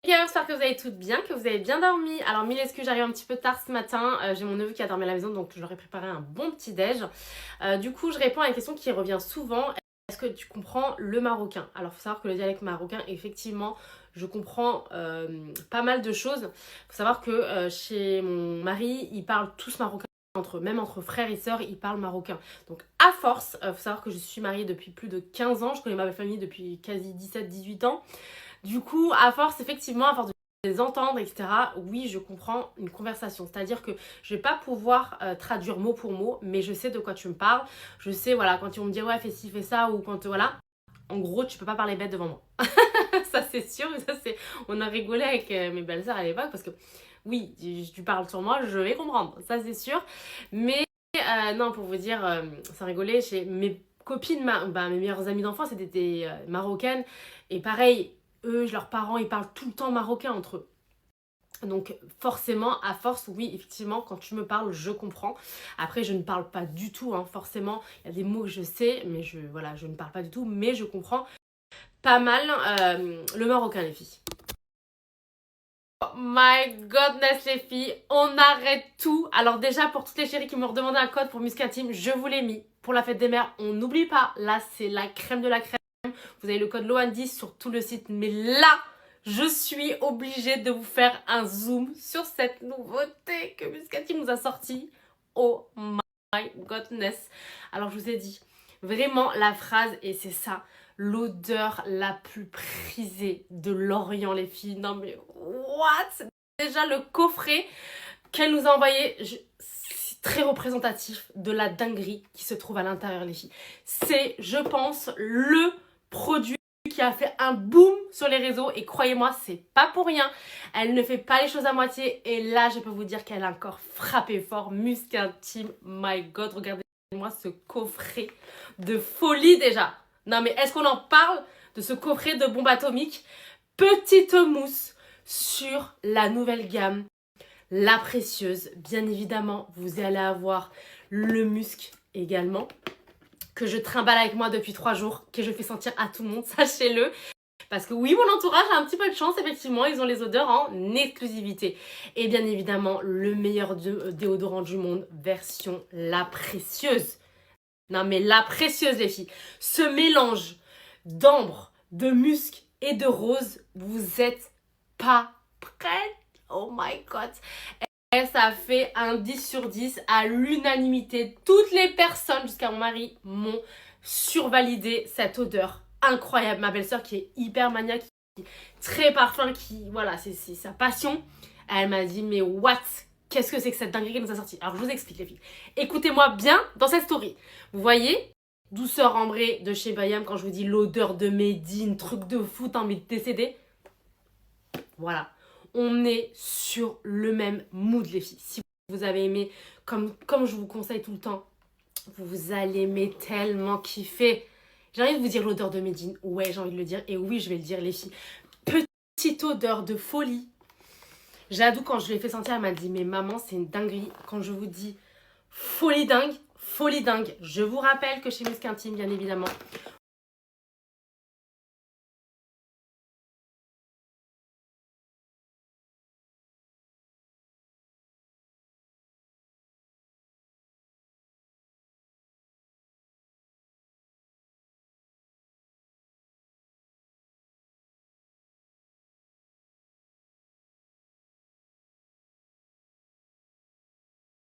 J'espère que vous allez toutes bien, que vous avez bien dormi. Alors mille excuses, j'arrive un petit peu tard ce matin. J'ai mon neveu qui a dormi à la maison, donc je leur ai préparé un bon petit déj. Du coup, je réponds à une question qui revient souvent. Est-ce que tu comprends le marocain? Alors, il faut savoir que le dialecte marocain, effectivement, je comprends pas mal de choses. Il faut savoir que chez mon mari, ils parlent tous marocain. Même entre frères et sœurs, ils parlent marocain. Donc, à force, il faut savoir que je suis mariée depuis plus de 15 ans. Je connais ma famille depuis quasi 17-18 ans. Du coup, à force, effectivement, à force de les entendre, etc., oui, je comprends une conversation. C'est-à-dire que je vais pas pouvoir traduire mot pour mot, mais je sais de quoi tu me parles. Je sais, voilà, quand ils vont me dire, ouais, fais ci, fais ça, ou quand, voilà. En gros, tu peux pas parler bête devant moi. Ça, c'est sûr, mais ça, c'est... On a rigolé avec mes belles-sœurs à l'époque, parce que, oui, tu parles sur moi, je vais comprendre. Ça, c'est sûr. Mais, non, pour vous dire, sans rigoler, chez mes copines, mes meilleures amies d'enfance, c'était des marocaines. Et pareil, eux, leurs parents, ils parlent tout le temps marocain entre eux. Donc forcément, à force, oui, effectivement, quand tu me parles, je comprends. Après, je ne parle pas du tout, hein, forcément. Il y a des mots que je sais, mais voilà, je ne parle pas du tout. Mais je comprends pas mal le marocain, les filles. Oh my godness, les filles, on arrête tout. Alors déjà, pour toutes les chéries qui m'ont redemandé un code pour Muscatim, je vous l'ai mis. Pour la fête des mères, on n'oublie pas. Là, c'est la crème de la crème. Vous avez le code LOAN10 sur tout le site. Mais là, je suis obligée de vous faire un zoom sur cette nouveauté que Muscati nous a sortie. Oh my godness. Alors, je vous ai dit, vraiment, la phrase, et c'est ça, l'odeur la plus prisée de l'Orient, les filles. Non mais, what? Déjà, le coffret qu'elle nous a envoyé, c'est très représentatif de la dinguerie qui se trouve à l'intérieur, les filles. C'est, je pense, le produit qui a fait un boom sur les réseaux et croyez-moi, c'est pas pour rien. Elle ne fait pas les choses à moitié et là, je peux vous dire qu'elle a encore frappé fort. Musc Intime, my god, regardez-moi ce coffret de folie déjà. Non mais est-ce qu'on en parle de ce coffret de bombe atomique? Petite mousse sur la nouvelle gamme, la précieuse. Bien évidemment, vous allez avoir le musc également, que je trimballe avec moi depuis 3 jours, que je fais sentir à tout le monde, sachez-le. Parce que oui, mon entourage a un petit peu de chance, effectivement, ils ont les odeurs en exclusivité. Et bien évidemment, le meilleur déodorant du monde, version la précieuse. Non mais la précieuse, les filles. Ce mélange d'ambre, de musc et de rose, vous êtes pas prêtes? Oh my god. Et ça fait un 10 sur 10 à l'unanimité. Toutes les personnes, jusqu'à mon mari, m'ont survalidé cette odeur incroyable. Ma belle-sœur qui est hyper maniaque, qui est très parfum, qui, voilà, c'est sa passion. Elle m'a dit, mais what? Qu'est-ce que c'est que cette dinguerie qui nous a sorti? Alors je vous explique, les filles. Écoutez-moi bien dans cette story. Vous voyez, douceur ambrée de chez Bayam, quand je vous dis l'odeur de Médine, truc de fou, t'as envie de décéder. Voilà. On est sur le même mood, les filles. Si vous avez aimé, comme je vous conseille tout le temps, vous allez aimer tellement kiffer. J'ai envie de vous dire l'odeur de Médine. Ouais, j'ai envie de le dire. Et oui, je vais le dire, les filles. Petite odeur de folie. Jadou, quand je l'ai fait sentir, elle m'a dit, mais maman, c'est une dinguerie. Quand je vous dis folie dingue, folie dingue. Je vous rappelle que chez Musc Intime, bien évidemment,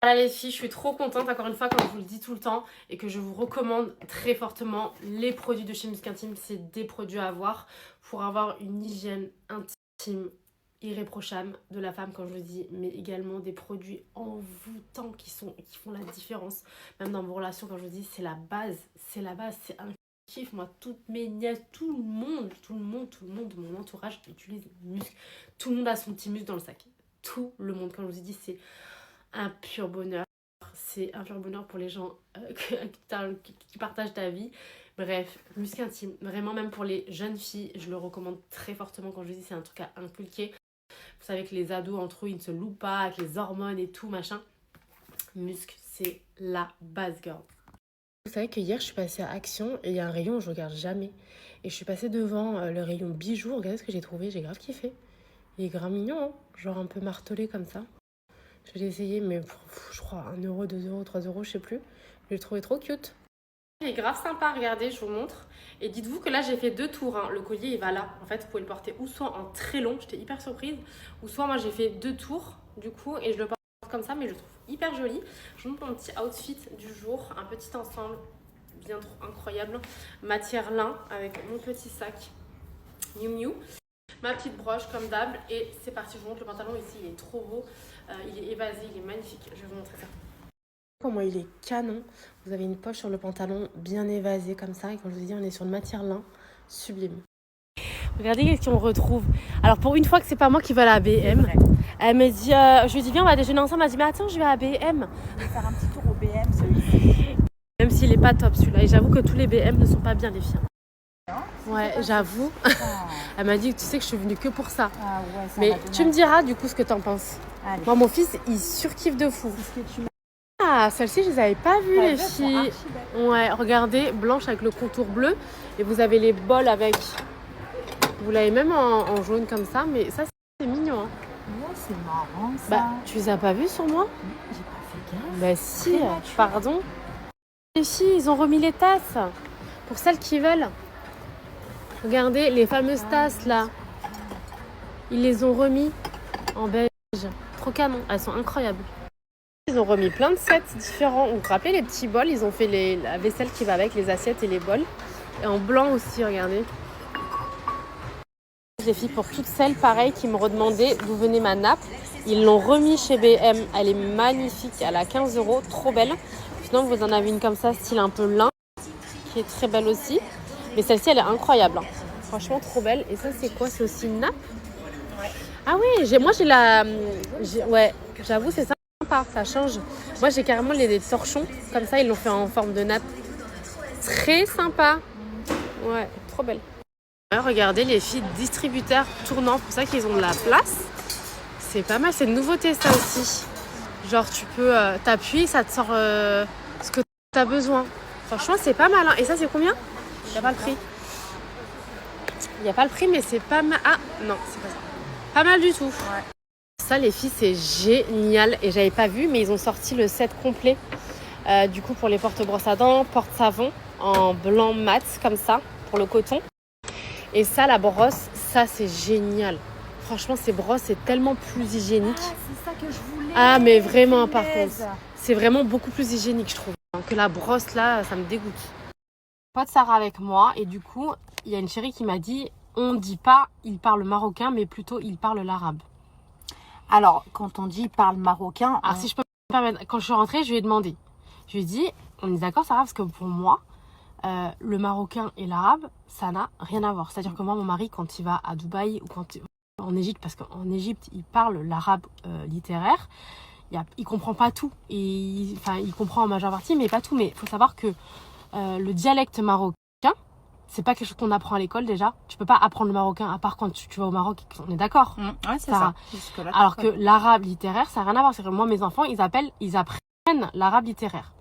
voilà les filles, je suis trop contente, encore une fois, comme je vous le dis tout le temps, et que je vous recommande très fortement les produits de chez Musc Intime. C'est des produits à avoir pour avoir une hygiène intime irréprochable de la femme, comme je vous dis, mais également des produits envoûtants qui font la différence. Même dans vos relations, comme je vous dis, c'est la base, c'est un kiff. Moi, toutes mes nièces, tout le monde de mon entourage utilise Musc. Tout le monde a son petit musc dans le sac. Tout le monde, comme je vous ai dit, c'est un pur bonheur. C'est un pur bonheur pour les gens qui partagent ta vie. Bref, Musc Intime, vraiment même pour les jeunes filles, je le recommande très fortement. Quand je vous dis, c'est un truc à inculquer. Vous savez que les ados, entre eux, ils ne se louent pas avec les hormones et tout, machin. Musc, c'est la base, girl. Vous savez que hier, je suis passée à Action et il y a un rayon où je regarde jamais. Et je suis passée devant le rayon bijoux. Regardez ce que j'ai trouvé, j'ai grave kiffé. Il est grave mignon, hein, genre un peu martelé comme ça. Je l'ai essayé, mais je crois 1 euro, 2 euros, 3 euros, je sais plus. Je l'ai trouvé trop cute. Il est grave sympa, regardez, je vous montre. Et dites-vous que là, j'ai fait 2 tours. Hein. Le collier, il va là. En fait, vous pouvez le porter ou soit en très long, j'étais hyper surprise, ou soit moi, j'ai fait 2 tours, du coup, et je le porte comme ça, mais je le trouve hyper joli. Je vous montre mon petit outfit du jour, un petit ensemble bien trop incroyable. Matière lin avec mon petit sac Miu Miu. Ma petite broche comme d'hab et c'est parti, je vous montre le pantalon ici, il est trop beau, il est évasé, il est magnifique, je vais vous montrer ça. Comment il est canon, vous avez une poche sur le pantalon bien évasée comme ça et comme je vous ai dit on est sur une matière lin sublime. Regardez ce qu'on retrouve. Alors pour une fois que c'est pas moi qui vais à la BM, elle me dit, je lui dis viens on va déjeuner ensemble, elle m'a dit mais attends je vais à la BM. Je vais faire un petit tour au BM celui-ci. Même s'il est pas top celui-là et j'avoue que tous les BM ne sont pas bien les filles. Ouais, j'avoue. Elle m'a dit que tu sais que je suis venue que pour ça. Ah ouais, ça mais tu me diras du coup ce que t'en penses. Allez. Moi, mon fils, il surkiffe de fou. C'est ce que tu m'as... Ah, celle-ci, je les avais pas vues, les filles. Ouais. Ouais, regardez, blanche avec le contour bleu. Et vous avez les bols avec. Vous l'avez même en jaune comme ça, mais ça, c'est mignon. Hein. Ouais, c'est marrant ça. Bah, tu les as pas vus sur moi? J'ai pas fait gaffe. Bah si, pardon. Les filles, ils ont remis les tasses. Pour celles qui veulent. Regardez les fameuses tasses là. Ils les ont remis en beige. Trop canon. Elles sont incroyables. Ils ont remis plein de sets différents. Vous vous rappelez les petits bols? Ils ont fait la vaisselle qui va avec, les assiettes et les bols. Et en blanc aussi, regardez. Les filles, pour toutes celles, pareil, qui me redemandaient d'où venait ma nappe. Ils l'ont remis chez BM. Elle est magnifique. Elle a 15 €. Trop belle. Sinon, vous en avez une comme ça, style un peu lin, qui est très belle aussi. Mais celle-ci, elle est incroyable. Hein. Franchement, trop belle. Et ça, c'est quoi? C'est aussi une nappe? Ouais. Ah oui, moi, j'ai la... Ouais, j'avoue, c'est sympa. Ça change. Moi, j'ai carrément des torchons. Comme ça, ils l'ont fait en forme de nappe. Très sympa. Ouais, trop belle. Regardez, les filles distributeurs tournants. Pour ça qu'ils ont de la place. C'est pas mal. C'est une nouveauté, ça aussi. Genre, tu peux t'appuyer, ça te sort ce que tu as besoin. Franchement, c'est pas mal. Hein. Et ça, c'est combien? Il n'y a pas le prix. Il n'y a pas le prix, mais c'est pas mal. Ah, non, c'est pas ça. Pas mal du tout. Ouais. Ça, les filles, c'est génial. Et j'avais pas vu, mais ils ont sorti le set complet. Du coup, pour les porte-brosses à dents, porte-savon en blanc mat, comme ça, pour le coton. Et ça, la brosse, ça, c'est génial. Franchement, ces brosses, c'est tellement plus hygiénique. Ah, c'est ça que je voulais. Ah, mais vraiment, par contre. C'est vraiment beaucoup plus hygiénique, je trouve. Que la brosse, là, ça me dégoûte. Pas de Sarah avec moi. Et du coup, il y a une chérie qui m'a dit, on ne dit pas il parle marocain, mais plutôt il parle l'arabe. Alors, quand on dit il parle marocain... Alors, si je peux me permettre, quand je suis rentrée, je lui ai demandé. Je lui ai dit, on est d'accord, Sarah, parce que pour moi, le marocain et l'arabe, ça n'a rien à voir. C'est-à-dire que moi, mon mari, quand il va à Dubaï ou quand en Égypte, parce qu'en Égypte, il parle l'arabe littéraire, il comprend pas tout. Il comprend en majeure partie, mais pas tout. Mais il faut savoir que le dialecte marocain, c'est pas quelque chose qu'on apprend à l'école déjà. Tu peux pas apprendre le marocain à part quand tu vas au Maroc. On est d'accord? Ouais, c'est ça. Alors que l'arabe littéraire, ça n'a rien à voir. C'est que moi, mes enfants, ils apprennent l'arabe littéraire.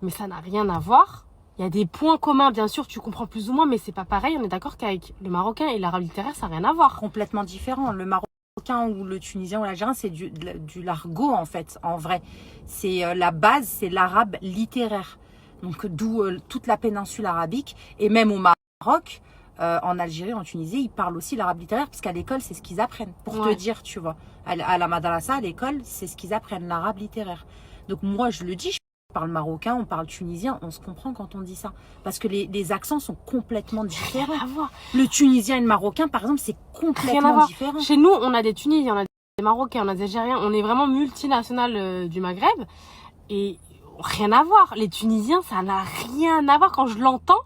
Mais ça n'a rien à voir. Il y a des points communs, bien sûr, tu comprends plus ou moins, mais c'est pas pareil. On est d'accord qu'avec le marocain et l'arabe littéraire, ça n'a rien à voir. Complètement différent. Le marocain ou le tunisien ou l'algérien, c'est du l'argot, en fait, en vrai. C'est la base, c'est l'arabe littéraire. Donc, d'où toute la péninsule arabique. Et même au Maroc, en Algérie, en Tunisie, ils parlent aussi l'arabe littéraire, parce qu'à l'école, c'est ce qu'ils apprennent. Pour te dire, tu vois. À la madrasa, à l'école, c'est ce qu'ils apprennent, l'arabe littéraire. Donc, moi, je le dis, on parle marocain, on parle tunisien, on se comprend quand on dit ça. Parce que les accents sont complètement différents. Rien à voir. Le tunisien et le marocain, par exemple, c'est complètement différent. Chez nous, on a des Tunisiens, on a des Marocains, on a des Algériens. On est vraiment multinational du Maghreb. Et rien à voir. Les Tunisiens, ça n'a rien à voir. Quand je l'entends,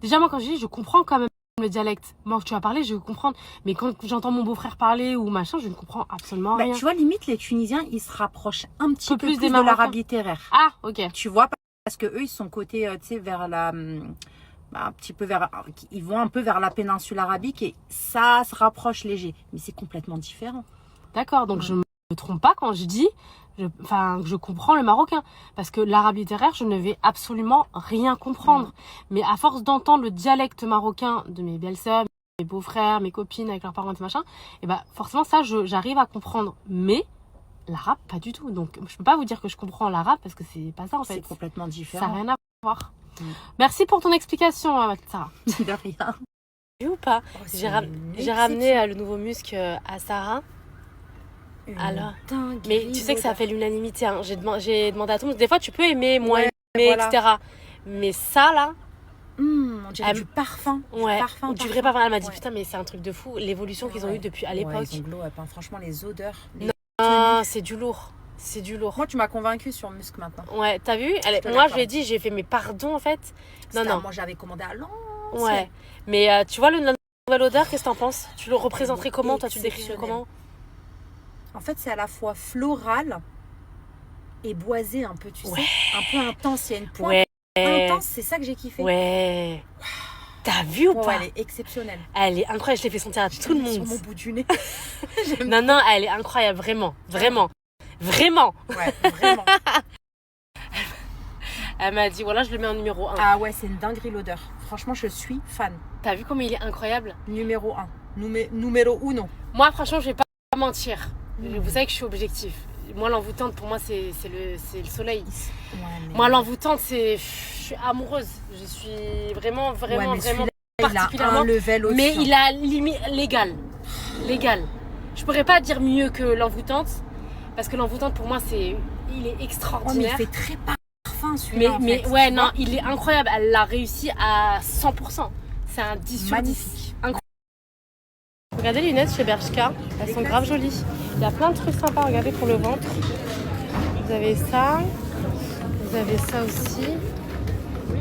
déjà moi quand je dis, je comprends quand même le dialecte. Moi, tu vas parler, je vais comprendre. Mais quand j'entends mon beau-frère parler ou machin, je ne comprends absolument rien. Tu vois, limite, les Tunisiens, ils se rapprochent un petit peu plus de l'arabe littéraire. Ah, ok. Tu vois, parce que eux, ils sont côté, tu sais, vers la... un petit peu vers... Ils vont un peu vers la péninsule arabique et ça se rapproche léger. Mais c'est complètement différent. D'accord, donc je ne me trompe pas quand je dis... je comprends le marocain. Parce que l'arabe littéraire, je ne vais absolument rien comprendre. Mais à force d'entendre le dialecte marocain de mes belles-sœurs, mes beaux-frères, mes copines avec leurs parents et machin, et bah forcément ça j'arrive à comprendre, mais l'arabe pas du tout. Donc je peux pas vous dire que je comprends l'arabe parce que c'est pas ça en fait. C'est complètement différent. Ça n'a rien à voir. Merci pour ton explication, Sarah. De rien. Ou pas, j'ai ramené le nouveau musc à Sarah. Alors, mais tu sais que ça fait l'unanimité. Hein. J'ai demandé à tout le monde. Des fois, tu peux aimer, moins aimer, voilà. Etc. Mais ça, là. On dirait du parfum. Ouais, du vrai parfum. Elle m'a dit putain, mais c'est un truc de fou. L'évolution qu'ils ont eue depuis à l'époque. Ils ont glow up. Franchement, les odeurs. Non, c'est du lourd. C'est du lourd. Moi, tu m'as convaincue sur musc maintenant. Ouais, t'as vu moi, je lui ai dit, j'ai fait mes pardons en fait. Non. Moi, j'avais commandé à l'ancienne. Ouais. Mais tu vois, la nouvelle odeur, qu'est-ce que t'en penses? Tu le représenterais comment? Toi, tu le décrirais comment? En fait, c'est à la fois floral et boisé un peu, tu sais. Un peu intense. Il y a une pointe intense, c'est ça que j'ai kiffé. Ouais. Wow. T'as vu ou pas? Elle est exceptionnelle. Elle est incroyable, je l'ai fait sentir à tout le monde. Sur mon bout du nez. Non, elle est incroyable, vraiment. Vraiment. Ouais, vraiment. Elle m'a dit, voilà, je le mets en numéro 1. Ah ouais, c'est une dinguerie l'odeur. Franchement, je suis fan. T'as vu comme il est incroyable? Numéro 1. Numéro 1. Moi, franchement, je vais pas mentir. Vous savez que je suis objective. Moi, l'envoûtante, pour moi, c'est le soleil. Ouais, mais... Moi, l'envoûtante, je suis amoureuse. Je suis vraiment particulièrement. Il a un level au-dessus. Mais il a limite légal. Je pourrais pas dire mieux que l'envoûtante. Parce que l'envoûtante, pour moi, il est extraordinaire. Oh, mais il fait très parfum, celui-là. Mais ouais, non, il est incroyable. Elle l'a réussi à 100%. C'est un 10 sur 10. Incroyable. Regardez les lunettes chez Bershka. Elles sont grave jolies. Il y a plein de trucs sympas. Regardez pour le ventre. Vous avez ça. Vous avez ça aussi.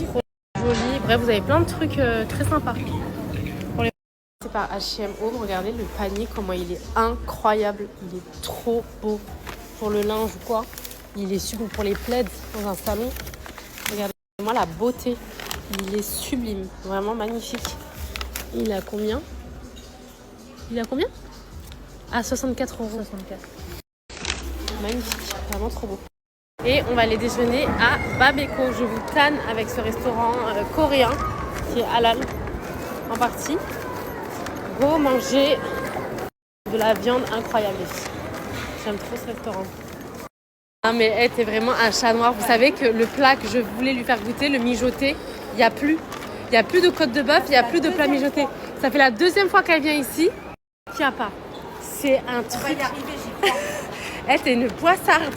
Trop joli. Bref, vous avez plein de trucs très sympas. Pour les... C'est par H&M Home. Regardez le panier, comment il est incroyable. Il est trop beau. Pour le linge ou quoi. Il est sublime pour les plaids dans un salon. Regardez-moi la beauté. Il est sublime. Vraiment magnifique. Il a combien? Ah, 64 €. 64. Magnifique. Vraiment trop beau. Et on va aller déjeuner à Babeko. Je vous tanne avec ce restaurant coréen qui est halal en partie. Go manger de la viande incroyable. J'aime trop ce restaurant. Ah mais elle était vraiment un chat noir. Vous savez que le plat que je voulais lui faire goûter, le mijoté, il n'y a plus. Il n'y a plus de côte de bœuf, il n'y a plus de plat mijoté. Ça fait la 2e fois qu'elle vient ici qu'il n'y a pas. C'est un truc. On va y arriver, j'y crois. Elle, t'es une poissarde.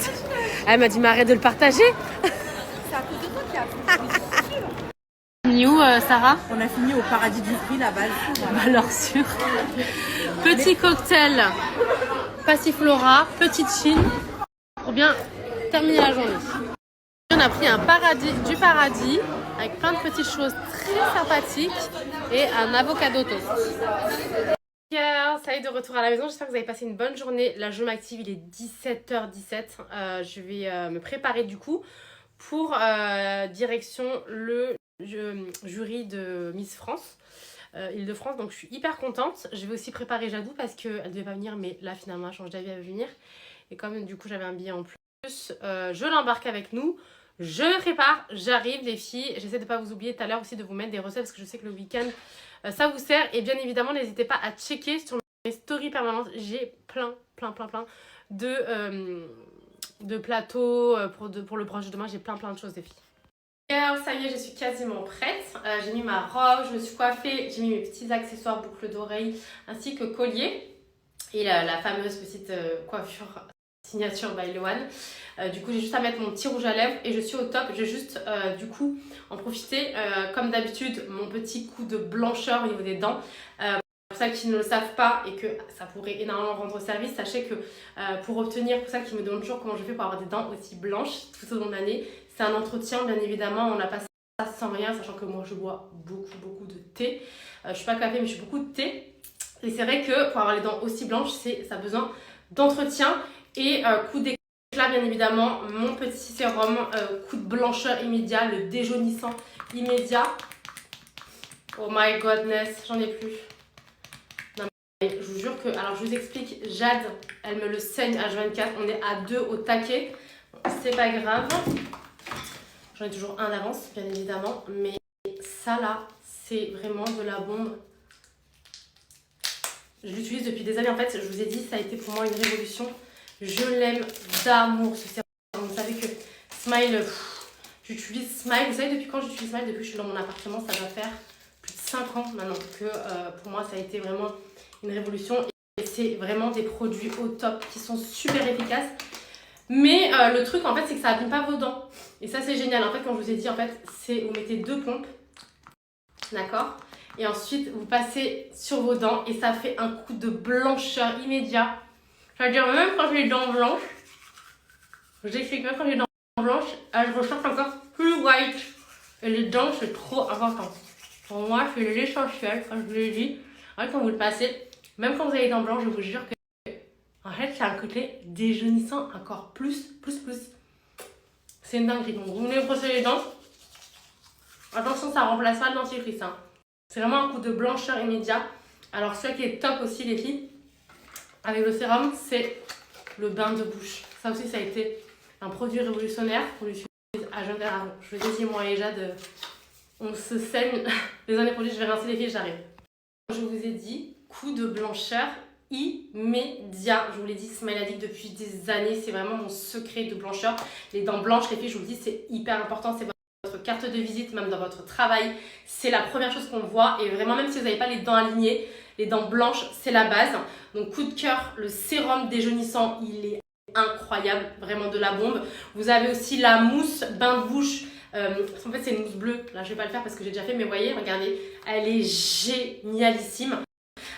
Elle m'a dit, mais arrête de le partager. C'est à cause de toi qu'il y a fini où, Sarah? On a fini au paradis du fruit là-bas. Alors sûr. Petit cocktail Passiflora, petite chine. Pour bien terminer la journée. On a pris du paradis avec plein de petites choses très sympathiques et un avocado toast. Ça y est, de retour à la maison. J'espère que vous avez passé une bonne journée. Là, je m'active, il est 17h17. Je vais me préparer du coup pour direction le jury de Miss France. Île-de-France, donc je suis hyper contente. Je vais aussi préparer Jadou parce qu'elle devait pas venir, mais là finalement elle change d'avis, elle va venir. Et comme du coup j'avais un billet en plus, je l'embarque avec nous. Je me prépare, j'arrive les filles. J'essaie de pas vous oublier tout à l'heure aussi de vous mettre des recettes parce que je sais que le week-end ça vous sert. Et bien évidemment n'hésitez pas à checker sur mes stories permanentes. J'ai plein de plateaux pour le brunch de demain. J'ai plein de choses des filles. Alors, ça y est, je suis quasiment prête. J'ai mis ma robe, je me suis coiffée, j'ai mis mes petits accessoires, boucles d'oreilles ainsi que collier. Et la fameuse petite coiffure signature by Loane. Du coup, j'ai juste à mettre mon petit rouge à lèvres et je suis au top. Je vais juste du coup en profiter. Comme d'habitude, mon petit coup de blancheur au niveau des dents. Pour celles qui ne le savent pas et que ça pourrait énormément rendre service, sachez que pour obtenir, pour celles qui me demandent toujours comment je fais pour avoir des dents aussi blanches tout au long de l'année, c'est un entretien, bien évidemment, on n'a pas ça sans rien, sachant que moi je bois beaucoup de thé. Je suis pas café, mais je suis beaucoup de thé. Et c'est vrai que pour avoir les dents aussi blanches, ça a besoin d'entretien et coup d'éclat, bien évidemment, mon petit sérum, coup de blancheur immédiat, le déjaunissant immédiat. Oh my godness, j'en ai plus. Non, mais je vous jure que, alors je vous explique, Jade, elle me le saigne H24, on est à 2 au taquet, c'est pas grave. J'en ai toujours un d'avance, bien évidemment, mais ça là, c'est vraiment de la bombe. Je l'utilise depuis des années. En fait, je vous ai dit, ça a été pour moi une révolution. Je l'aime d'amour, ce sérum. Vous savez que Smile, j'utilise Smile. Vous savez depuis quand j'utilise Smile? Depuis que je suis dans mon appartement, ça va faire plus de 5 ans maintenant que pour moi, ça a été vraiment une révolution. Et c'est vraiment des produits au top qui sont super efficaces. Mais le truc, en fait, c'est que ça abîme pas vos dents. Et ça, c'est génial. En fait, quand je vous ai dit, en fait, c'est vous mettez 2 pompes. D'accord? Et ensuite, vous passez sur vos dents et ça fait un coup de blancheur immédiat. C'est-à-dire, même quand j'ai les dents blanches, je vous explique, même quand j'ai les dents blanches, elles ressortent encore plus white. Et les dents, c'est trop important. Pour moi, c'est l'essentiel, comme je vous l'ai dit. En fait, quand vous le passez, même quand vous avez les dents blanches, je vous jure que, en fait, c'est un côté déjaunissant encore plus. C'est une dinguerie. Donc, vous venez brosser les dents. Attention, ça remplace pas le dentifrice. Hein. C'est vraiment un coup de blancheur immédiat. Alors, ce qui est top aussi, les filles, avec le sérum, c'est le bain de bouche. Ça aussi, ça a été un produit révolutionnaire qu'on utilise à jeune avant. Je vous ai dit, moi et Jade, on se saigne les années produits. Je vais rincer les filles, j'arrive. Je vous ai dit, coup de blancheur immédiat. Je vous l'ai dit, Smile Addict depuis des années. C'est vraiment mon secret de blancheur. Les dents blanches, les filles, je vous le dis, c'est hyper important. C'est votre carte de visite, même dans votre travail. C'est la première chose qu'on voit. Et vraiment, même si vous n'avez pas les dents alignées, les dents blanches, c'est la base. Donc, coup de cœur, le sérum déjaunissant, il est incroyable. Vraiment de la bombe. Vous avez aussi la mousse bain de bouche. En fait, c'est une mousse bleue. Là, je ne vais pas le faire parce que j'ai déjà fait. Mais voyez, regardez, elle est génialissime.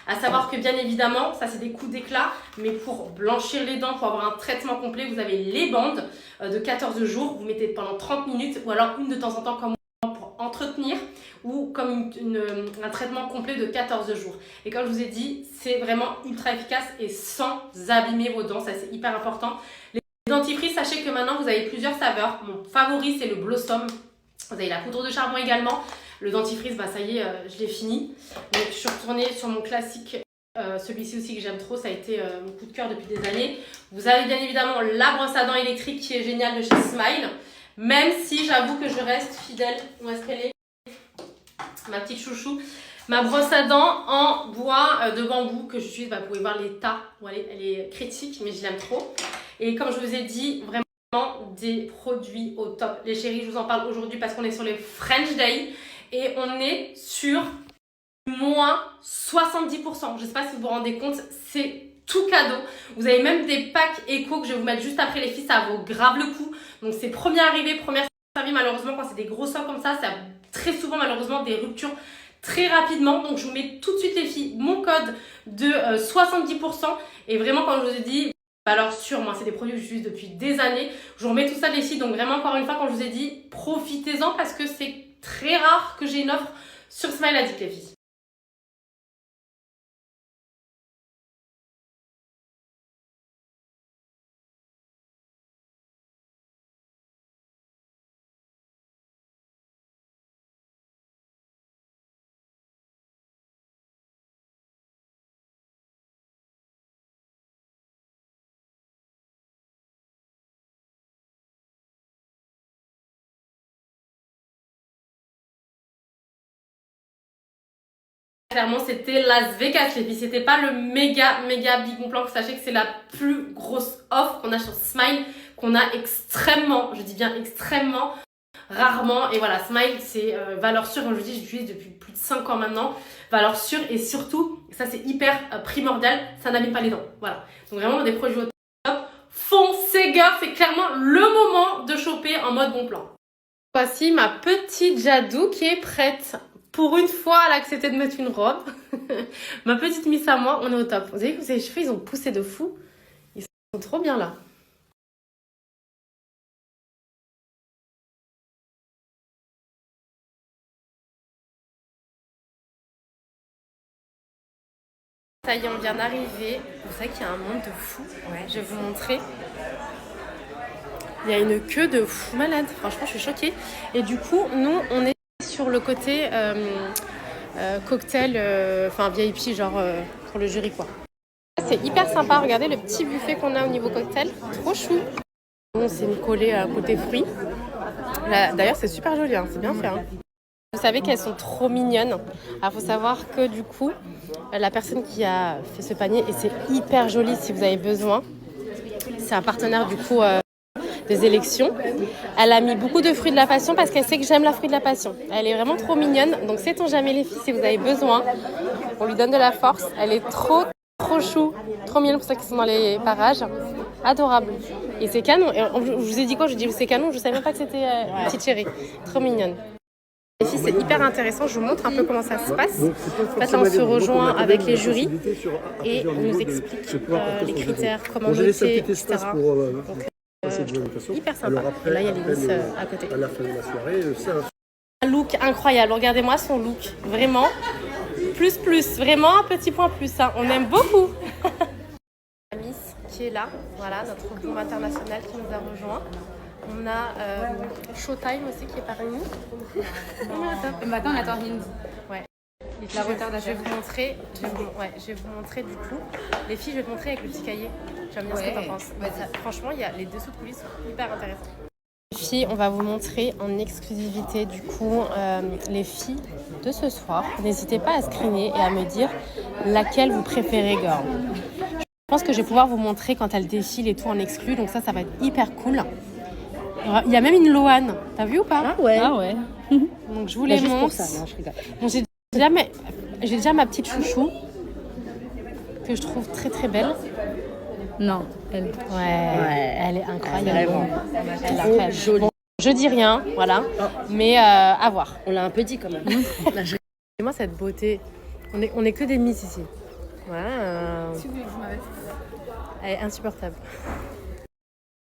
À savoir que bien évidemment, ça c'est des coups d'éclat, mais pour blanchir les dents, pour avoir un traitement complet, vous avez les bandes de 14 jours. Vous mettez pendant 30 minutes ou alors une de temps en temps comme moi pour entretenir ou comme un traitement complet de 14 jours. Et comme je vous ai dit, c'est vraiment ultra efficace et sans abîmer vos dents. Ça c'est hyper important. Les dentifrices, sachez que maintenant vous avez plusieurs saveurs. Mon favori c'est le Blossom. Vous avez la poudre de charbon également. Le dentifrice, bah ça y est, je l'ai fini. Donc je suis retournée sur mon classique, celui-ci aussi que j'aime trop, ça a été mon coup de cœur depuis des années. Vous avez bien évidemment la brosse à dents électrique qui est géniale de chez Smile. Même si j'avoue que je reste fidèle, où est-ce qu'elle est? Ma petite chouchou. Ma brosse à dents en bois de bambou que j'utilise, bah, vous pouvez voir l'état, elle est critique mais je l'aime trop. Et comme je vous ai dit, vraiment des produits au top. Les chéris, je vous en parle aujourd'hui parce qu'on est sur les French Day. Et on est sur moins 70%. Je ne sais pas si vous vous rendez compte, c'est tout cadeau. Vous avez même des packs éco que je vais vous mettre juste après les filles, ça vaut grave le coup. Donc c'est première arrivée, première servie. Malheureusement, quand c'est des gros stocks comme ça a très souvent malheureusement des ruptures très rapidement. Donc je vous mets tout de suite les filles mon code de 70%. Et vraiment, quand je vous ai dit, valeur sûre, moi c'est des produits que j'utilise depuis des années. Je vous remets tout ça les filles. Donc vraiment, encore une fois, quand je vous ai dit, profitez-en parce que c'est très rare que j'ai une offre sur Smile Addict, les filles. Clairement, c'était Las Vegas, les filles. C'était pas le méga big bon plan. Sachez que c'est la plus grosse offre qu'on a sur Smile, qu'on a extrêmement, je dis bien extrêmement, rarement. Et voilà, Smile, c'est valeur sûre. Comme je vous dis, j'utilise depuis plus de 5 ans maintenant. Valeur sûre et surtout, ça c'est hyper primordial, ça n'abîme pas les dents. Voilà. Donc vraiment, des produits au top. Foncez gars, c'est clairement le moment de choper en mode bon plan. Voici ma petite Jadou qui est prête. Pour une fois, elle a accepté de mettre une robe. Ma petite Miss à moi, on est au top. Vous avez vu que ses cheveux, ils ont poussé de fou. Ils sont trop bien là. Ça y est, on vient d'arriver. Vous savez qu'il y a un monde de fou. Ouais, je vais vous montrer. Il y a une queue de fou malade. Franchement, je suis choquée. Et du coup, nous, on est sur le côté cocktail, enfin VIP, genre pour le jury, quoi. C'est hyper sympa. Regardez le petit buffet qu'on a au niveau cocktail. Trop chou. On s'est collé à côté fruits. D'ailleurs, c'est super joli. Hein. C'est bien fait. Hein. Vous savez qu'elles sont trop mignonnes. Alors, il faut savoir que du coup, la personne qui a fait ce panier, et c'est hyper joli si vous avez besoin, c'est un partenaire du coup des élections. Elle a mis beaucoup de fruits de la passion parce qu'elle sait que j'aime la fruit de la passion. Elle est vraiment trop mignonne. Donc, sait-on jamais les filles, si vous avez besoin, on lui donne de la force. Elle est trop chou, trop mignonne pour ceux qui sont dans les parages. Adorable. Et c'est canon. Et je vous ai dit quoi? Je dis c'est canon. Je savais même pas que c'était une petite chérie. Trop mignonne. Les filles, c'est hyper intéressant. Je vous montre un peu comment ça se passe. En fait, là, on se rejoint avec les jurys et on nous explique les critères, comment noter, etc. Donc, hyper sympa. Et là, il y a les miss à côté. Un look incroyable. Regardez-moi son look. Vraiment. Plus. Vraiment un petit point plus. Hein. On aime beaucoup. La miss qui est là. Voilà, notre groupe international qui nous a rejoints. On a Showtime aussi qui est parmi nous. Et maintenant, on attend Hind. Ouais. La retardation. Je vais vous montrer du coup. Les filles, je vais te montrer avec le petit cahier. J'aime bien ce que t'en penses. Franchement, les dessous de coulisses sont hyper intéressants. Les filles, on va vous montrer en exclusivité du coup les filles de ce soir. N'hésitez pas à screener et à me dire laquelle vous préférez, girl. Je pense que je vais pouvoir vous montrer quand elles défilent et tout en exclu. Donc ça va être hyper cool. Il y a même une Loane. T'as vu ou pas? Ah ouais. Donc je vous les montre. Bon, j'ai déjà ma petite chouchou que je trouve très très belle. Non, elle. Ouais. Elle est incroyable. Elle est trop jolie. Bon, je dis rien, voilà. Mais à voir. On l'a un peu dit quand même. Et moi cette beauté, on est que des miss ici. Voilà. Elle est insupportable.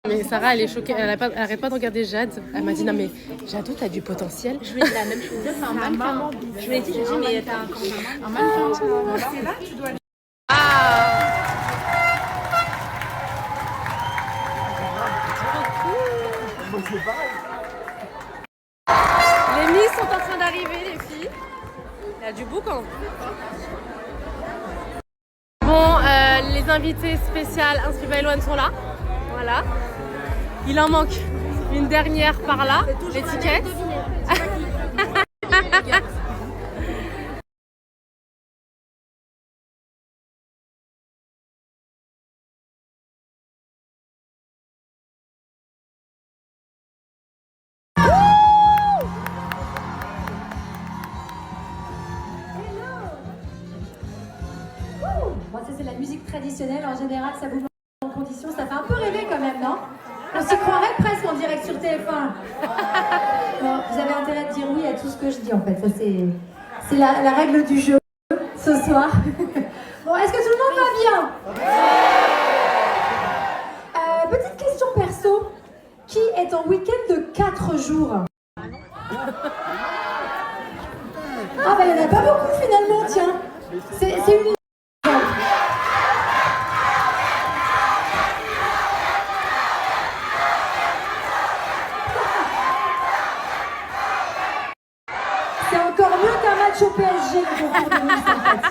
Mais Sarah, elle est choquée, elle arrête pas de regarder Jade. Elle m'a dit non mais Jade, t'as du potentiel. Je lui ai dit la même chose. C'est un mannequin. Je lui ai dit, mais t'as un mannequin. C'est là, tu dois. Les miss sont en train d'arriver, les filles. Il y a du boucan. Bon, les invités spéciales inscrits by Loane sont là. Voilà. Il en manque une dernière par là, l'étiquette. Bon, ça c'est la musique traditionnelle, en général ça bouge en condition, ça fait un peu rêver quand même, non? On s'y croirait presque en direct sur TF1. Bon, vous avez intérêt de dire oui à tout ce que je dis en fait, ça c'est la règle du jeu ce soir. Bon, est-ce que tout le monde va bien? Petite question perso, qui est en week-end de 4 jours? Ah bah il n'y en a pas beaucoup finalement, tiens. C'est une... C'est encore mieux qu'un match au PSG, le concours de Nice, en fait.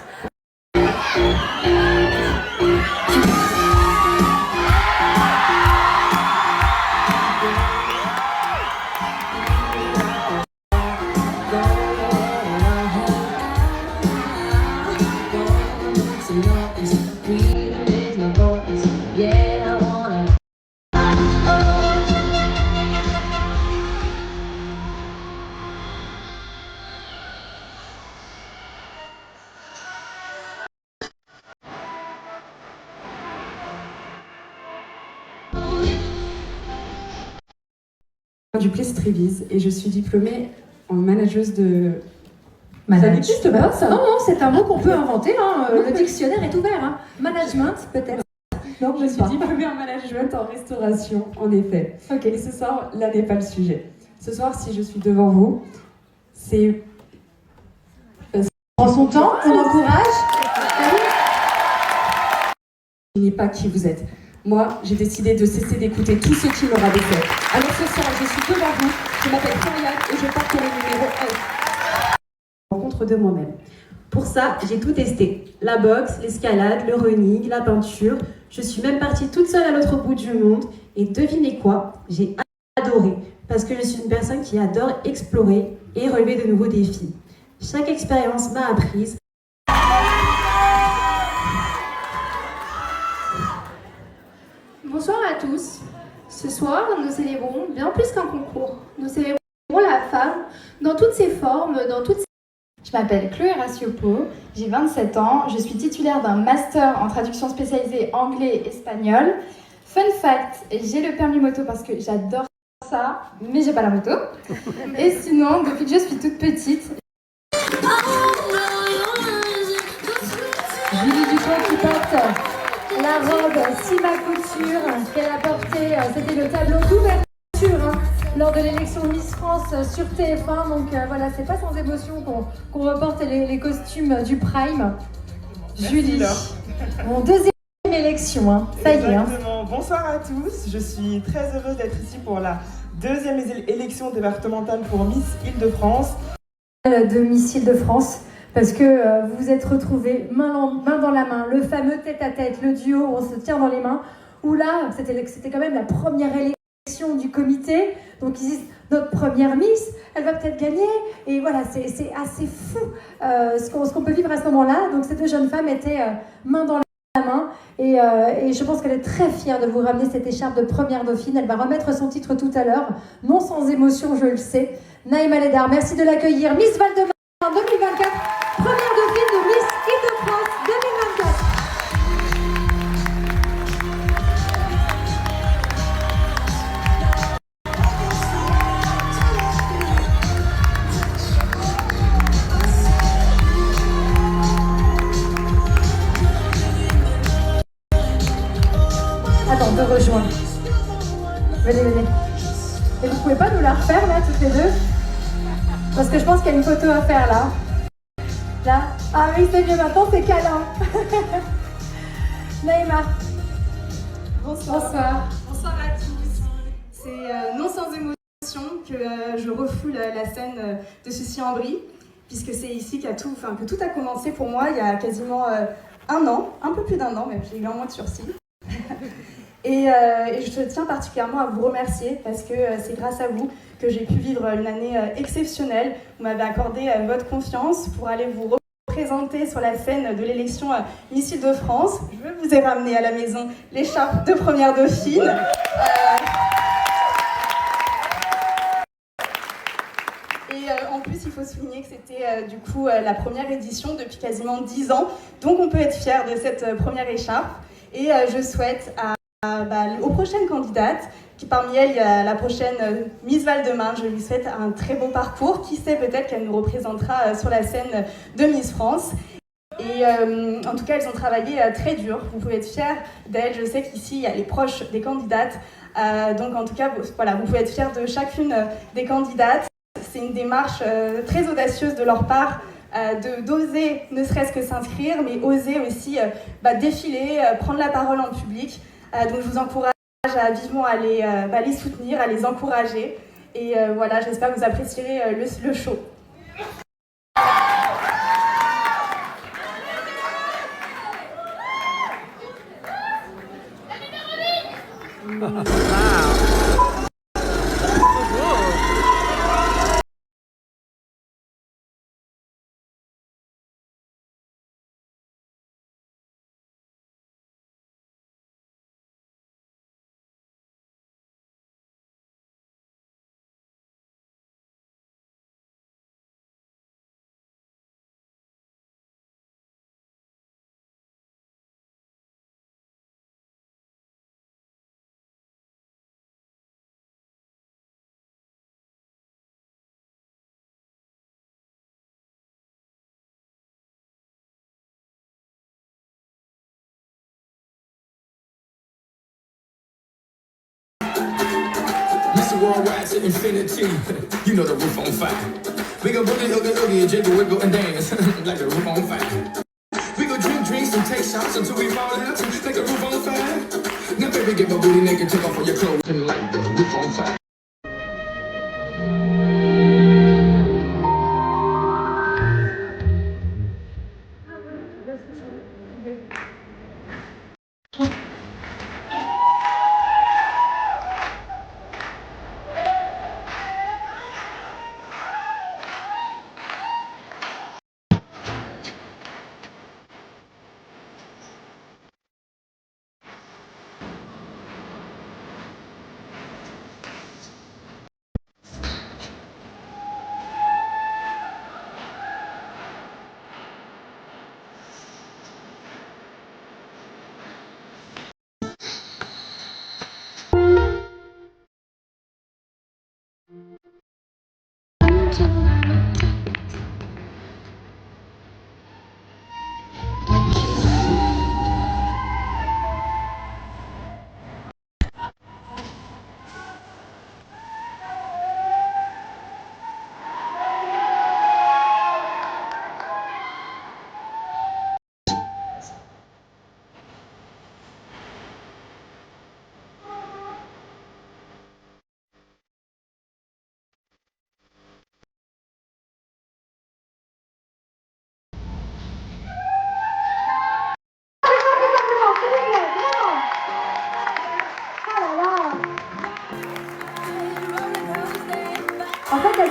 Du Plessis et je suis diplômée en manageuse de... Ça n'existe pas, ça? Non, non, c'est un mot qu'on peut inventer, hein. Le dictionnaire est ouvert, hein. Management, peut-être. Non, je suis diplômée en management en restauration, en effet. Ok. Et ce soir, là n'est pas le sujet. Ce soir, si je suis devant vous, c'est... Prends son temps, on encourage. Je n'ai pas qui vous êtes. Moi, j'ai décidé de cesser d'écouter tous ceux qui me rabaissaient. Alors ce soir, je suis devant vous, je m'appelle Floriane et je porte le numéro 1. Rencontre de moi-même. Pour ça, j'ai tout testé. La boxe, l'escalade, le running, la peinture. Je suis même partie toute seule à l'autre bout du monde. Et devinez quoi? J'ai adoré, parce que je suis une personne qui adore explorer et relever de nouveaux défis. Chaque expérience m'a apprise. Bonsoir à tous. Ce soir, nous célébrons bien plus qu'un concours. Nous célébrons la femme dans toutes ses formes, dans toutes ses... Je m'appelle Chloé Raciopo, j'ai 27 ans, je suis titulaire d'un master en traduction spécialisée anglais-espagnol. Fun fact, j'ai le permis moto parce que j'adore ça, mais j'ai pas la moto. Et sinon, depuis que je suis toute petite... Julie Dupont qui porte la robe Sima Couture qu'elle a portée, c'était le tableau d'ouverture lors de l'élection Miss France sur TF1. Donc voilà, c'est pas sans émotion qu'on reporte les costumes du Prime. Julie, mon deuxième élection, ça y est. Exactement. Bonsoir à tous, je suis très heureuse d'être ici pour la deuxième élection départementale pour Miss Île-de-France. De Miss Île-de-France. Parce que vous vous êtes retrouvés main dans la main, le fameux tête-à-tête, le duo où on se tient dans les mains, où là, c'était quand même la première élection du comité. Donc ils disent, notre première Miss, elle va peut-être gagner. Et voilà, c'est assez fou ce qu'on peut vivre à ce moment-là. Donc ces deux jeunes femmes étaient main dans la main. Et je pense qu'elle est très fière de vous ramener cette écharpe de première dauphine. Elle va remettre son titre tout à l'heure, non sans émotion, je le sais. Naïma Ledar, merci de l'accueillir. Miss Val-de-Marne en 2024. Première dauphine de Miss Île-de-France 2024. Attends, on te rejoint. Venez. Et vous pouvez pas nous la refaire là, toutes les deux? Parce que je pense qu'il y a une photo à faire là. Là. Ah oui, c'est mieux maintenant, c'est câlin. Naïma. Bonsoir à tous. C'est non sans émotion que je refoule la scène de Sucy-en-Brie, puisque c'est ici que tout a commencé pour moi il y a quasiment un an, un peu plus d'un an même, j'ai eu un mois de sursis. Et je tiens particulièrement à vous remercier parce que c'est grâce à vous que j'ai pu vivre une année exceptionnelle. Vous m'avez accordé votre confiance pour aller vous représenter sur la scène de l'élection Miss Île-de-France. Je vous ai ramené à la maison l'écharpe de première dauphine. En plus, il faut souligner que c'était du coup la première édition depuis quasiment 10 ans. Donc on peut être fier de cette première écharpe. Et je souhaite aux prochaines candidates, qui parmi elles, il y a la prochaine Miss Val-de-Marne, je lui souhaite un très beau parcours. Qui sait, peut-être qu'elle nous représentera sur la scène de Miss France. Et en tout cas, elles ont travaillé très dur. Vous pouvez être fiers d'elles. Je sais qu'ici, il y a les proches des candidates. Donc en tout cas, voilà, vous pouvez être fiers de chacune des candidates. C'est une démarche très audacieuse de leur part. D'oser ne serait-ce que s'inscrire, mais oser aussi défiler, prendre la parole en public. Donc je vous encourage à vivement à les soutenir, à les encourager. Et voilà, j'espère que vous apprécierez le show. Worldwide to infinity, you know the roof on fire. We go boogie, oogie, oogie, jiggle, wiggle, and dance like the roof on fire. We go drink drinks and take shots until we fall out like the roof on fire. Now baby, get my booty naked, take off all your clothes and like the roof on fire.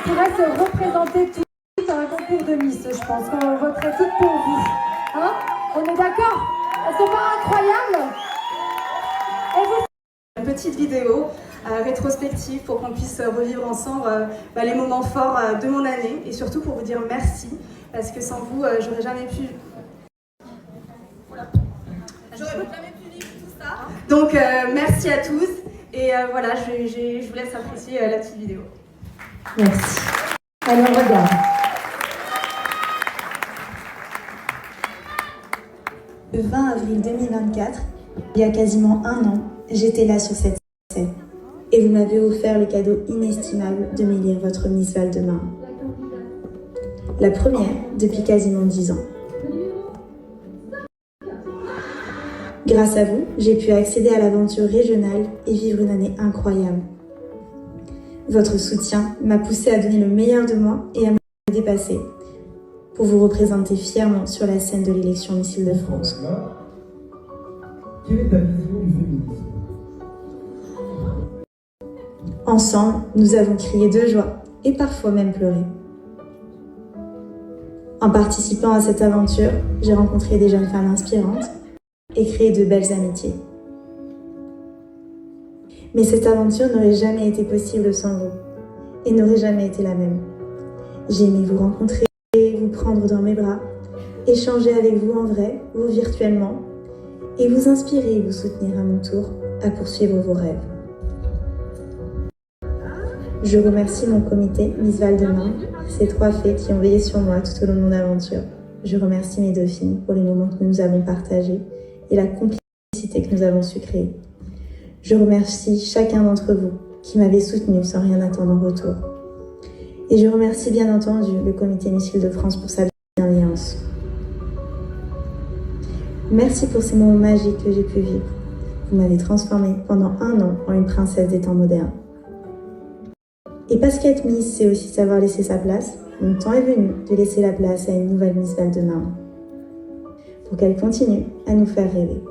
on pourrait se représenter toutes à un concours de Miss, je pense qu'on voterait toutes pour vous. Hein? On est d'accord? Elles sont pas incroyables? Et vous? Une petite vidéo rétrospective pour qu'on puisse revivre ensemble les moments forts de mon année et surtout pour vous dire merci parce que sans vous, j'aurais jamais pu... J'aurais jamais pu vivre tout ça. Donc merci à tous et voilà, je vous laisse apprécier la petite vidéo. Merci. Allez, on regarde. Le 20 avril 2024, il y a quasiment un an, j'étais là sur cette scène. Et vous m'avez offert le cadeau inestimable de m'élire votre Miss Val-de-Marne. La première depuis quasiment 10 ans. Grâce à vous, j'ai pu accéder à l'aventure régionale et vivre une année incroyable. Votre soutien m'a poussé à donner le meilleur de moi et à me dépasser pour vous représenter fièrement sur la scène de l'élection Miss Île-de-France. Quelle est ta vision du féminisme? Ensemble, nous avons crié de joie et parfois même pleuré. En participant à cette aventure, j'ai rencontré des jeunes femmes inspirantes et créé de belles amitiés. Mais cette aventure n'aurait jamais été possible sans vous et n'aurait jamais été la même. J'ai aimé vous rencontrer, vous prendre dans mes bras, échanger avec vous en vrai ou virtuellement et vous inspirer et vous soutenir à mon tour à poursuivre vos rêves. Je remercie mon comité Miss Val-de-Marne, ces 3 fées qui ont veillé sur moi tout au long de mon aventure. Je remercie mes dauphines pour les moments que nous avons partagés et la complicité que nous avons su créer. Je remercie chacun d'entre vous qui m'avait soutenu sans rien attendre en retour. Et je remercie bien entendu le comité Miss Île-de-France pour sa bienveillance. Merci pour ces moments magiques que j'ai pu vivre. Vous m'avez transformée pendant 1 an en une princesse des temps modernes. Et parce qu'être Miss, c'est aussi savoir laisser sa place, mon temps est venu de laisser la place à une nouvelle Miss Val-de-Marne. Pour qu'elle continue à nous faire rêver.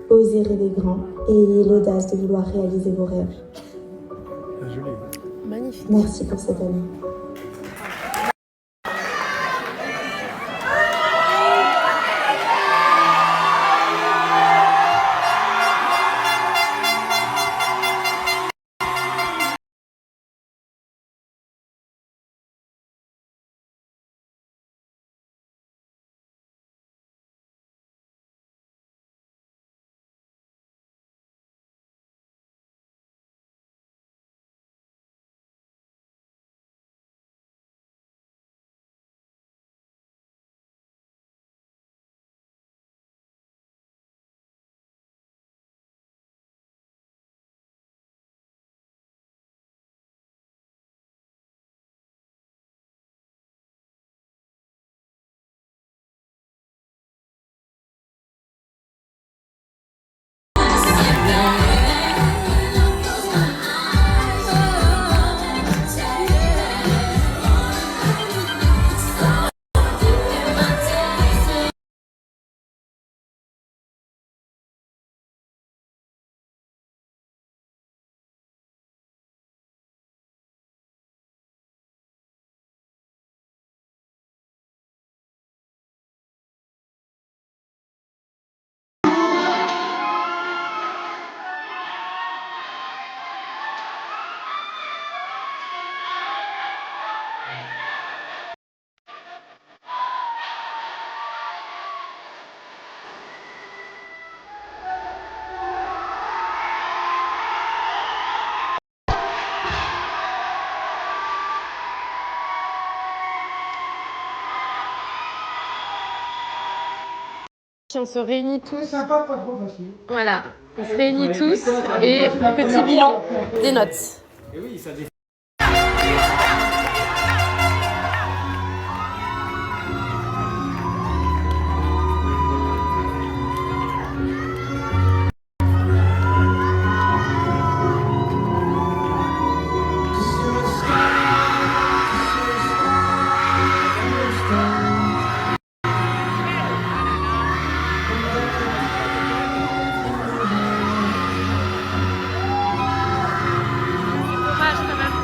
Osez rêver grand et ayez l'audace de vouloir réaliser vos rêves. Joli. Magnifique. Merci pour cette année. On se réunit tous. C'est sympa, pas trop facile. Voilà, on se réunit tous et petit bilan des notes. Et oui, ça dépend. Dommage quand même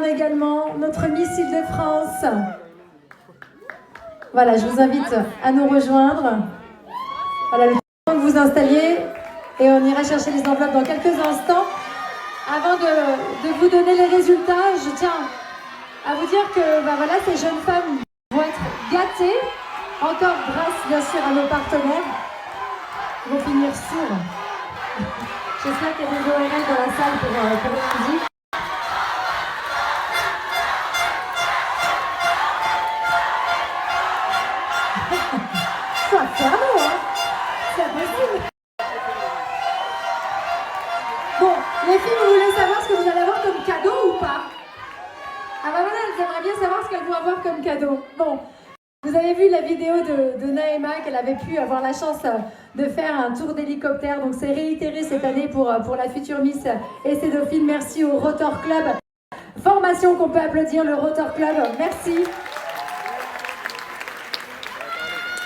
Marne également, notre Miss Île-de-France. Voilà, je vous invite à nous rejoindre. Voilà, le temps que vous installiez et on ira chercher les enveloppes dans quelques instants. Avant de vous donner les résultats, je tiens à vous dire que voilà, ces jeunes femmes vont être gâtées, encore grâce bien sûr à nos partenaires. Ils vont finir sourds. J'espère qu'il y a des ORL dans la salle pour lundi. Soit fermé, hein. C'est impossible. Bon, les filles, vous voulez savoir ce que vous allez avoir comme cadeau ou pas? Ah bah voilà, elles aimeraient bien savoir ce qu'elles vont avoir comme cadeau. Bon, vous avez vu la vidéo de Naëma, qu'elle avait pu avoir la chance de faire un tour d'hélicoptère. Donc c'est réitéré cette année pour la future Miss et ses dauphines. Merci au Rotor Club. Formation qu'on peut applaudir, le Rotor Club. Merci.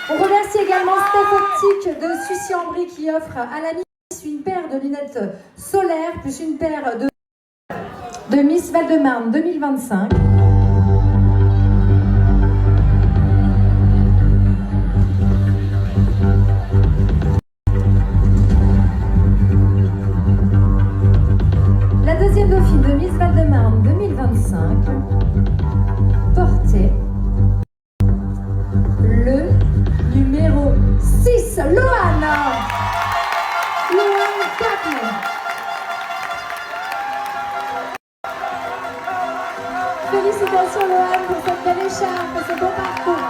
On remercie également Steph Optique de Sucy-en-Brie qui offre à la Miss une paire de lunettes solaires plus une paire de Miss Val-de-Marne 2025. La deuxième dauphine de Miss Val-de-Marne 2025 portait le numéro 6, Loane. Loane Kaplan. Félicitations Loane pour cette belle écharpe, ce beau parcours.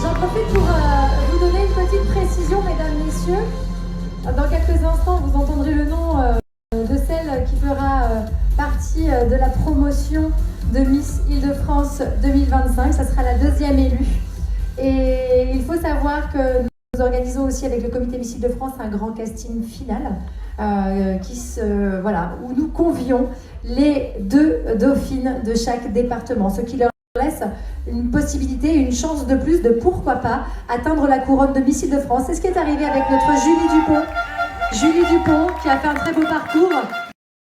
J'en profite pour vous donner une petite précision, mesdames, messieurs. Dans quelques instants, vous entendrez le nom de celle qui fera partie de la promotion de Miss Île-de-France 2025. Ça sera la deuxième élue. Et il faut savoir que nous organisons aussi avec le comité Miss Île-de-France un grand casting final où nous convions les 2 dauphines de chaque département, ce qui leur laisse une possibilité, une chance de plus de pourquoi pas atteindre la couronne de Miss Île-de-France. C'est ce qui est arrivé avec notre Julie Dupont. Julie Dupont qui a fait un très beau parcours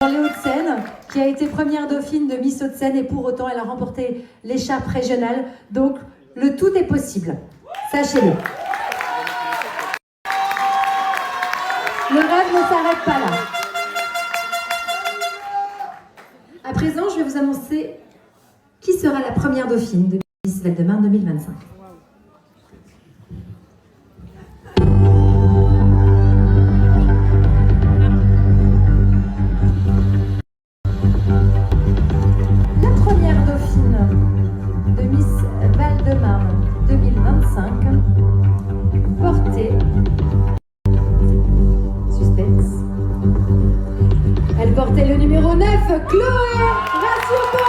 dans les Hauts-de-Seine, qui a été première dauphine de Miss Hauts-de-Seine et pour autant elle a remporté l'écharpe régionale. Donc le tout est possible, sachez-le. Le rêve ne s'arrête pas là. À présent, je vais vous annoncer qui sera la première dauphine de Miss Val-de-Marne 2025. La première dauphine de Miss Val-de-Marne 2025 portait suspense. Elle portait le numéro 9, Chloé Rassiopo.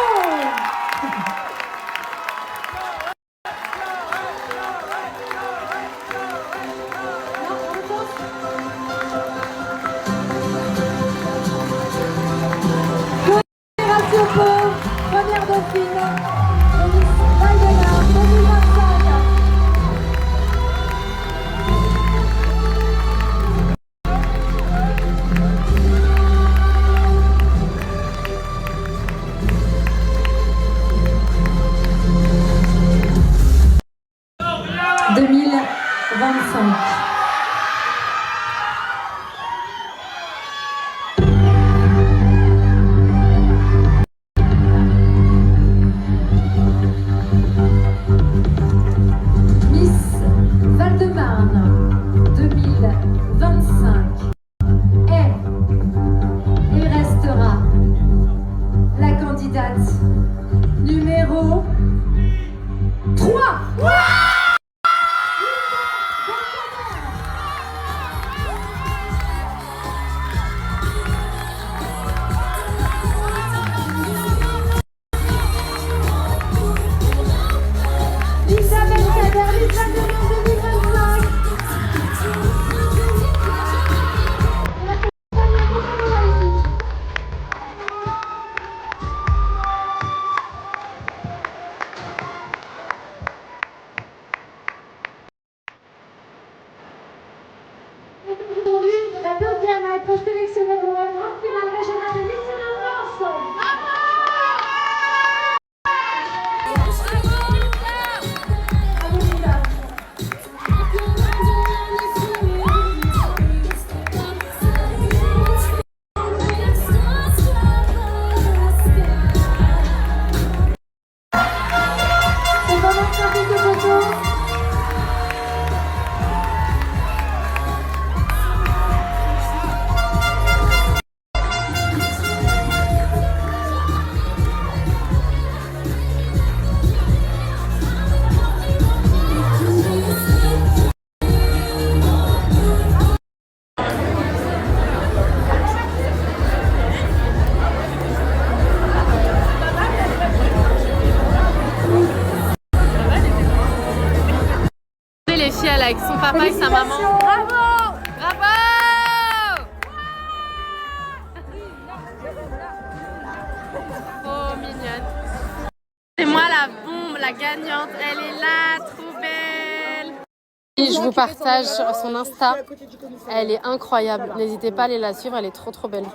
Première dauphine de Miss Val-de-Marne 2025. Numéro 3. avec son papa et sa maman. Bravo! Bravo! Oh, mignonne. C'est moi la bombe, la gagnante. Elle est là, trop belle. Et je vous partage sur son Insta. Elle est incroyable. N'hésitez pas à aller la suivre, elle est trop belle.